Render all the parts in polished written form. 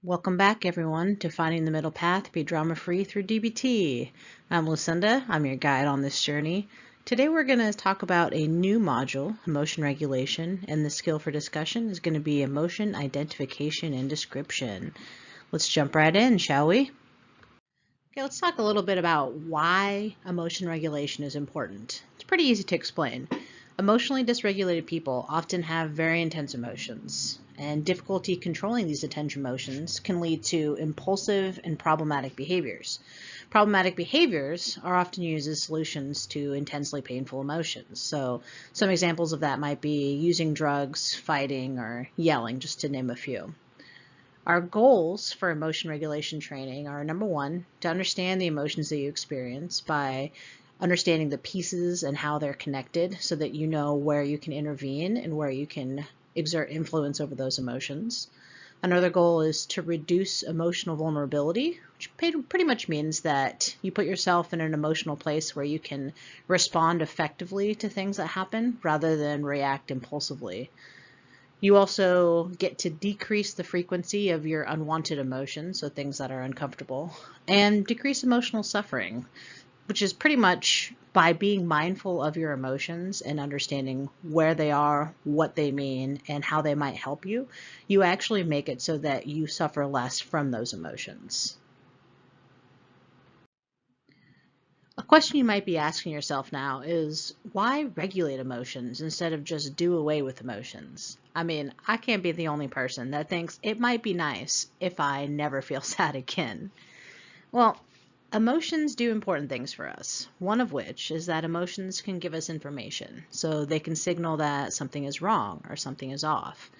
Welcome back, everyone, to Finding the Middle Path, be drama-free through DBT. I'm Lucinda. I'm your guide on this journey. Today we're going to talk about a new module, emotion regulation, and the skill for discussion is going to be emotion identification and description. Let's jump right in, shall we? Okay, let's talk a little bit about why emotion regulation is important. It's pretty easy to explain. Emotionally dysregulated people often have very intense emotions, and difficulty controlling these intense emotions can lead to impulsive and problematic behaviors. Problematic behaviors are often used as solutions to intensely painful emotions. So some examples of that might be using drugs, fighting, or yelling, just to name a few. Our goals for emotion regulation training are, number one, to understand the emotions that you experience by understanding the pieces and how they're connected so that you know where you can intervene and where you can exert influence over those emotions. Another goal is to reduce emotional vulnerability, which pretty much means that you put yourself in an emotional place where you can respond effectively to things that happen rather than react impulsively. You also get to decrease the frequency of your unwanted emotions, so things that are uncomfortable, and decrease emotional suffering, which is pretty much by being mindful of your emotions and understanding where they are, what they mean, and how they might help you, you actually make it so that you suffer less from those emotions. A question you might be asking yourself now is, why regulate emotions instead of just do away with emotions? I mean, I can't be the only person that thinks it might be nice if I never feel sad again. Well, emotions do important things for us, one of which is that emotions can give us information, so they can signal that something is wrong or something is off.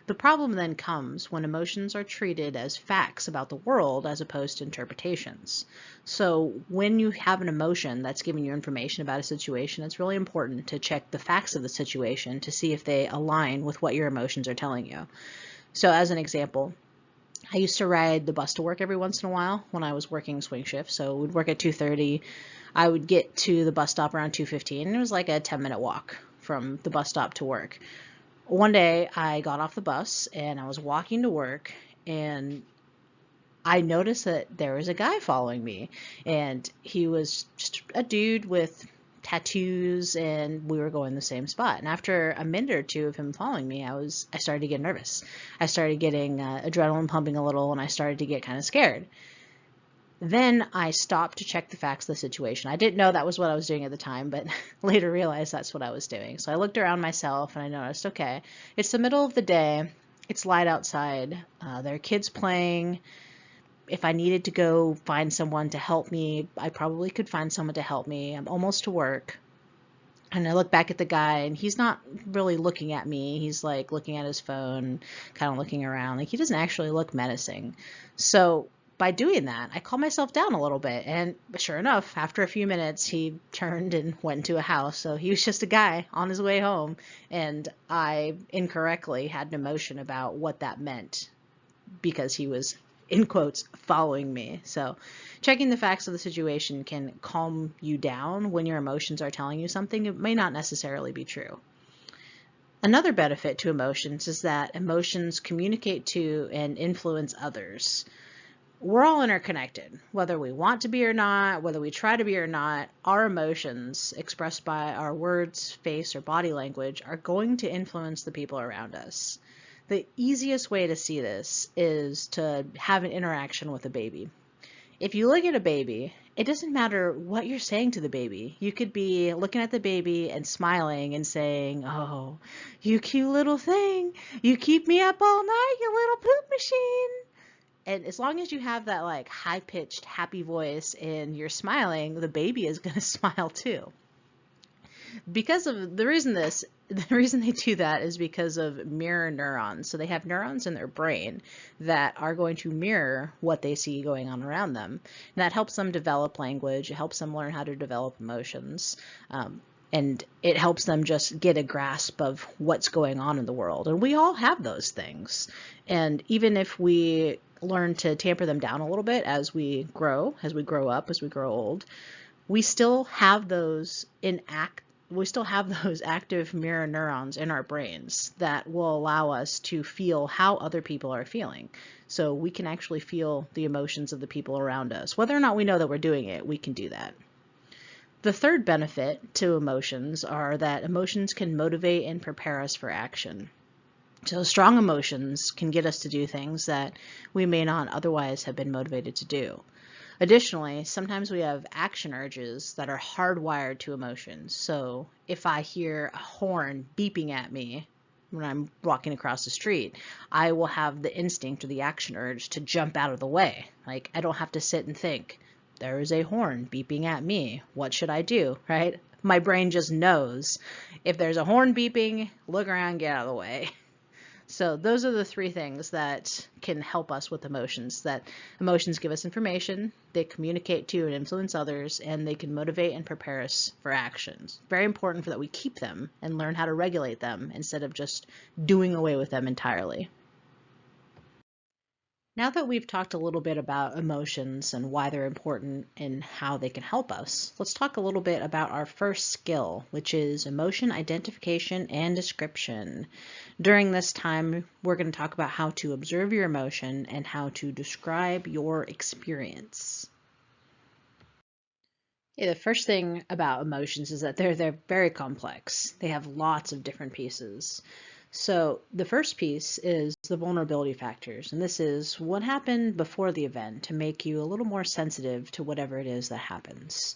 The problem then comes when emotions are treated as facts about the world as opposed to interpretations. So when you have an emotion that's giving you information about a situation, it's really important to check the facts of the situation to see if they align with what your emotions are telling you. So as an example, I used to ride the bus to work every once in a while when I was working swing shift. So we'd work at 2:30. I would get to the bus stop around 2:15. It was like a 10-minute walk from the bus stop to work. One day I got off the bus and I was walking to work, and I noticed that there was a guy following me, and he was just a dude with tattoos, and we were going the same spot. And after a minute or two of him following me, I started to get nervous. I started getting adrenaline pumping a little, and I started to get kind of scared. Then I stopped to check the facts of the situation. I didn't know that was what I was doing at the time, but later realized that's what I was doing. So I looked around myself and I noticed, okay, it's the middle of the day. It's light outside. There are kids playing. If I needed to go find someone to help me, I probably could find someone to help me. I'm almost to work. And I look back at the guy, and he's not really looking at me. He's like looking at his phone, kind of looking around. Like, he doesn't actually look menacing. So by doing that, I calmed myself down a little bit. And sure enough, after a few minutes, he turned and went into a house. So he was just a guy on his way home. And I incorrectly had an emotion about what that meant because he was, in quotes, following me. So checking the facts of the situation can calm you down when your emotions are telling you something it may not necessarily be true. Another benefit to emotions is that emotions communicate to and influence others. We're all interconnected, whether we want to be or not, whether we try to be or not. Our emotions, expressed by our words, face, or body language, are going to influence the people around us. The easiest way to see this is to have an interaction with a baby. If you look at a baby, it doesn't matter what you're saying to the baby. You could be looking at the baby and smiling and saying, "Oh, you cute little thing. You keep me up all night, you little poop machine." And as long as you have that like high-pitched, happy voice and you're smiling, the baby is going to smile too. Because of the reason they do that is because of mirror neurons. So they have neurons in their brain that are going to mirror what they see going on around them. And that helps them develop language. It helps them learn how to develop emotions. And it helps them just get a grasp of what's going on in the world. And we all have those things. And even if we learn to tamper them down a little bit as we grow up, as we grow old, we still have those we still have those active mirror neurons in our brains that will allow us to feel how other people are feeling. So we can actually feel the emotions of the people around us. Whether or not we know that we're doing it, we can do that. The third benefit to emotions are that emotions can motivate and prepare us for action. So strong emotions can get us to do things that we may not otherwise have been motivated to do. Additionally, sometimes we have action urges that are hardwired to emotions. So if I hear a horn beeping at me when I'm walking across the street, I will have the instinct or the action urge to jump out of the way. Like, I don't have to sit and think, there is a horn beeping at me. What should I do, right? My brain just knows if there's a horn beeping, look around, get out of the way. So those are the three things that can help us with emotions. That emotions give us information, they communicate to and influence others, and they can motivate and prepare us for actions. Very important for that we keep them and learn how to regulate them instead of just doing away with them entirely. Now that we've talked a little bit about emotions and why they're important and how they can help us, let's talk a little bit about our first skill, which is emotion identification and description. During this time, we're going to talk about how to observe your emotion and how to describe your experience. The first thing about emotions is that they're very complex. They have lots of different pieces. So the first piece is the vulnerability factors, and this is what happened before the event to make you a little more sensitive to whatever it is that happens.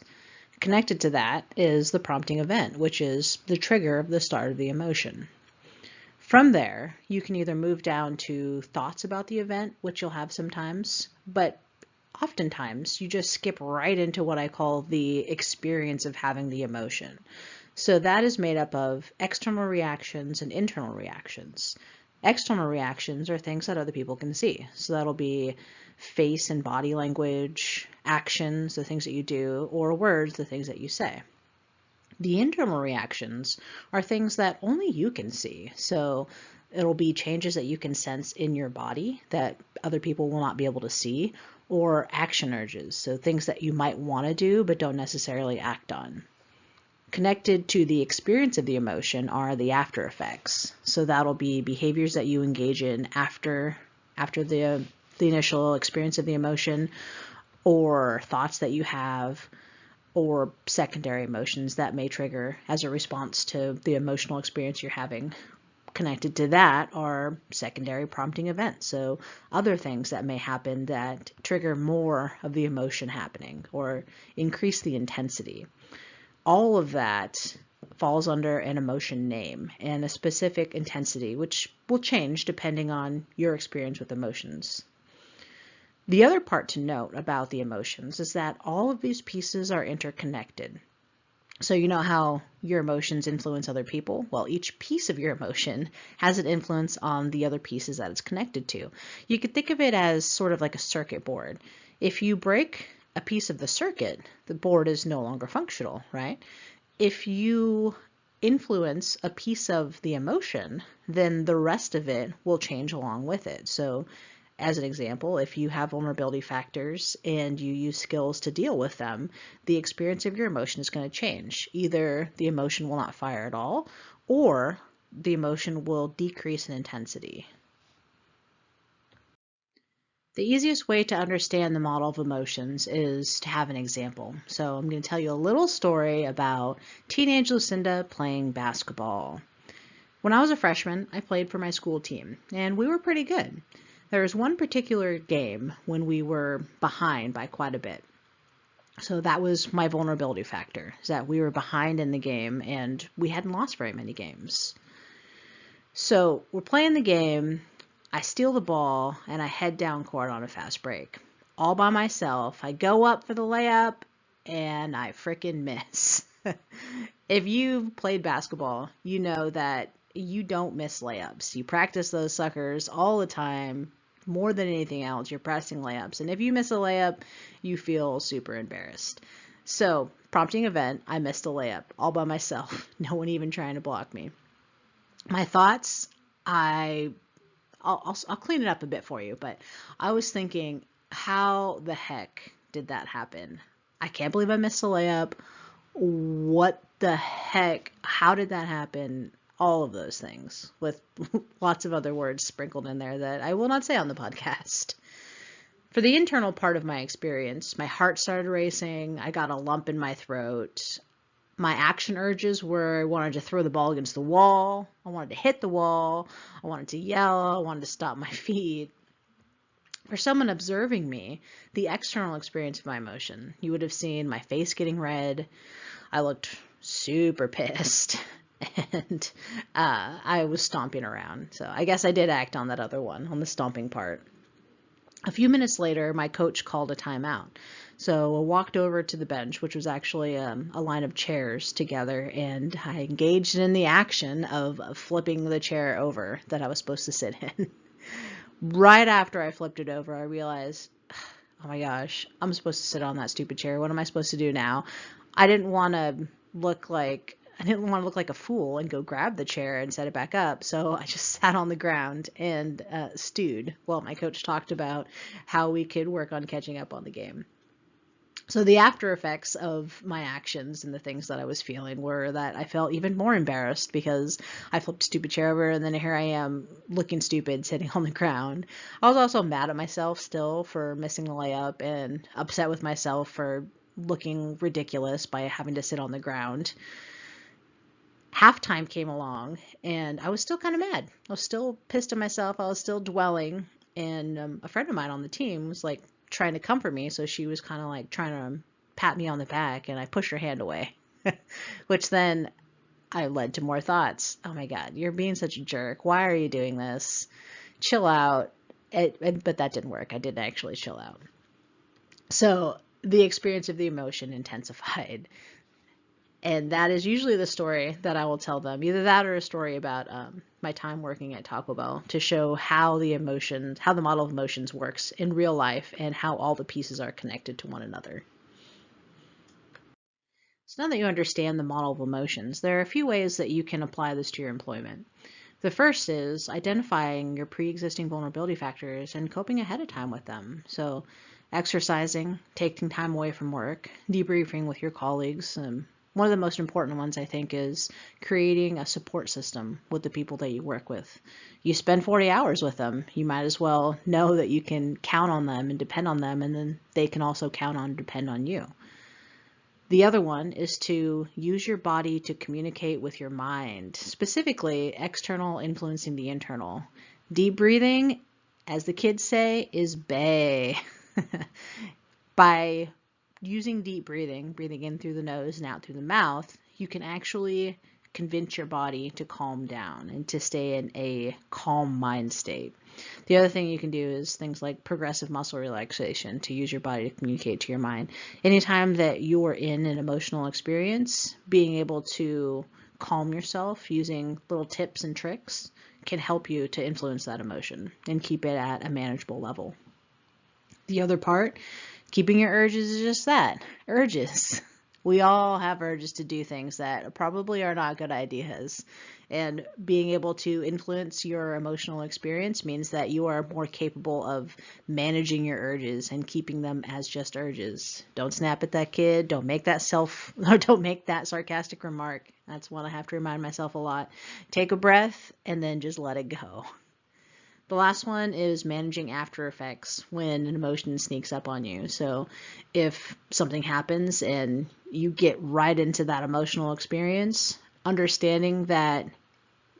Connected to that is the prompting event, which is the trigger of the start of the emotion. From there, you can either move down to thoughts about the event, which you'll have sometimes, but oftentimes you just skip right into what I call the experience of having the emotion. So that is made up of external reactions and internal reactions. External reactions are things that other people can see. So that'll be face and body language, actions, the things that you do, or words, the things that you say. The internal reactions are things that only you can see. So it'll be changes that you can sense in your body that other people will not be able to see, or action urges, so things that you might want to do but don't necessarily act on. Connected to the experience of the emotion are the after effects. So that'll be behaviors that you engage in after the initial experience of the emotion, or thoughts that you have, or secondary emotions that may trigger as a response to the emotional experience you're having. Connected to that are secondary prompting events, so other things that may happen that trigger more of the emotion happening or increase the intensity. All of that falls under an emotion name and a specific intensity, which will change depending on your experience with emotions. The other part to note about the emotions is that all of these pieces are interconnected. So you know how your emotions influence other people? Well, each piece of your emotion has an influence on the other pieces that it's connected to. You could think of it as sort of like a circuit board. If you break a piece of the circuit, the board is no longer functional, right? If you influence a piece of the emotion, then the rest of it will change along with it. So as an example, if you have vulnerability factors and you use skills to deal with them, the experience of your emotion is going to change. Either the emotion will not fire at all, or the emotion will decrease in intensity. The easiest way to understand the model of emotions is to have an example. So I'm going to tell you a little story about teenage Lucinda playing basketball. When I was a freshman, I played for my school team, and we were pretty good. There was one particular game when we were behind by quite a bit. So that was my vulnerability factor, is that we were behind in the game and we hadn't lost very many games. So we're playing the game, I steal the ball, and I head down court on a fast break. All by myself, I go up for the layup, and I frickin' miss. If you've played basketball, you know that you don't miss layups. You practice those suckers all the time. More than anything else, you're practicing layups. And if you miss a layup, you feel super embarrassed. So, prompting event, I missed a layup all by myself. No one even trying to block me. My thoughts, I'll clean it up a bit for you, but I was thinking, how the heck did that happen? I can't believe I missed a layup. what the heck? How did that happen? All of those things with lots of other words sprinkled in there that I will not say on the podcast. For the internal part of my experience, my heart started racing. I got a lump in my throat. My action urges were I wanted to throw the ball against the wall. I wanted to hit the wall. I wanted to yell. I wanted to stop my feet. For someone observing me, the external experience of my emotion, you would have seen my face getting red. I looked super pissed. And I was stomping around. So I guess I did act on that other one, on the stomping part. A few minutes later, my coach called a timeout. So I walked over to the bench, which was actually a line of chairs together, and I engaged in the action of flipping the chair over that I was supposed to sit in. Right after I flipped it over, I realized, oh my gosh, I'm supposed to sit on that stupid chair. What am I supposed to do now? I didn't want to look like a fool and go grab the chair and set it back up. So I just sat on the ground and stewed while my coach talked about how we could work on catching up on the game. So the after effects of my actions and the things that I was feeling were that I felt even more embarrassed because I flipped a stupid chair over and then here I am looking stupid sitting on the ground. I was also mad at myself still for missing the layup and upset with myself for looking ridiculous by having to sit on the ground. Halftime came along and I was still kind of mad. I was still pissed at myself. I was still dwelling. And a friend of mine on the team was like trying to comfort me. So she was kind of like trying to pat me on the back and I pushed her hand away, which then I led to more thoughts. Oh my God, you're being such a jerk. Why are you doing this? Chill out. But that didn't work. I didn't actually chill out. So the experience of the emotion intensified. And that is usually the story that I will tell them, either that or a story about my time working at Taco Bell to show how the model of emotions works in real life and how all the pieces are connected to one another. So now that you understand the model of emotions, there are a few ways that you can apply this to your employment. The first is identifying your pre-existing vulnerability factors and coping ahead of time with them. So exercising, taking time away from work, debriefing with your colleagues. One of the most important ones, I think, is creating a support system with the people that you work with. You spend 40 hours with them. You might as well know that you can count on them and depend on them, and then they can also count on and depend on you. The other one is to use your body to communicate with your mind, specifically external influencing the internal. Deep breathing, as the kids say, is bae. By using deep breathing in through the nose and out through the mouth, you can actually convince your body to calm down and to stay in a calm mind state. The other thing you can do is things like progressive muscle relaxation to use your body to communicate to your mind. Anytime that you're in an emotional experience, being able to calm yourself using little tips and tricks can help you to influence that emotion and keep it at a manageable level. The other part, keeping your urges, is just that, urges. We all have urges to do things that probably are not good ideas. And being able to influence your emotional experience means that you are more capable of managing your urges and keeping them as just urges. Don't snap at that kid. Don't make that sarcastic remark. That's one I have to remind myself a lot. Take a breath and then just let it go. The last one is managing after effects when an emotion sneaks up on you. So if something happens and you get right into that emotional experience, understanding that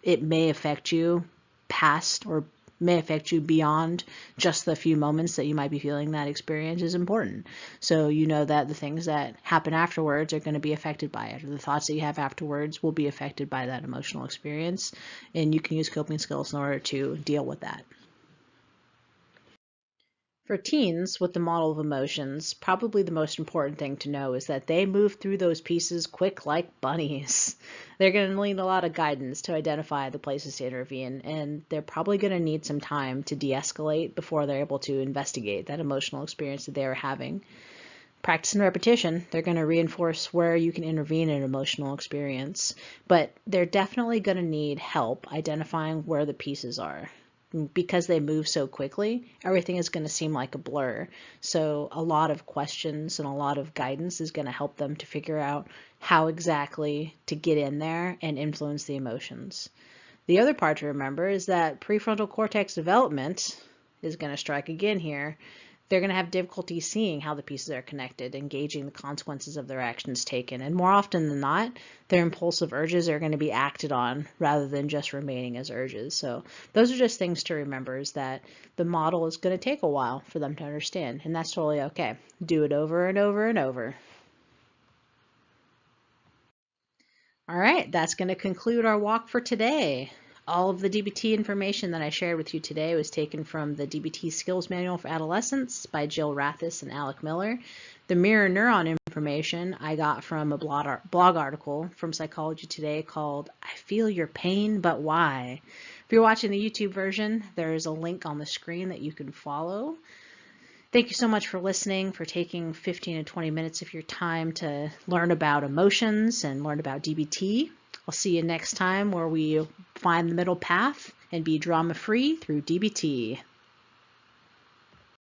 it may affect you past or may affect you beyond just the few moments that you might be feeling that experience is important. So you know that the things that happen afterwards are going to be affected by it, or the thoughts that you have afterwards will be affected by that emotional experience, and you can use coping skills in order to deal with that. For teens with the model of emotions, probably the most important thing to know is that they move through those pieces quick like bunnies. They're going to need a lot of guidance to identify the places to intervene, and they're probably going to need some time to de-escalate before they're able to investigate that emotional experience that they are having. Practice and repetition, they're going to reinforce where you can intervene in an emotional experience, but they're definitely going to need help identifying where the pieces are. because they move so quickly, everything is going to seem like a blur. So a lot of questions and a lot of guidance is going to help them to figure out how exactly to get in there and influence the emotions. The other part to remember is that prefrontal cortex development is going to strike again here. They're going to have difficulty seeing how the pieces are connected, engaging the consequences of their actions taken. And more often than not, their impulsive urges are going to be acted on rather than just remaining as urges. So those are just things to remember, is that the model is going to take a while for them to understand, and that's totally okay. Do it over and over and over. All right, that's going to conclude our walk for today. All of the DBT information that I shared with you today was taken from the DBT Skills Manual for Adolescents by Jill Rathis and Alec Miller. The mirror neuron information I got from a blog article from Psychology Today called I Feel Your Pain, But Why? If you're watching the YouTube version, there's a link on the screen that you can follow. Thank you so much for listening, for taking 15 to 20 minutes of your time to learn about emotions and learn about DBT. I'll see you next time where we find the middle path and be drama-free through DBT.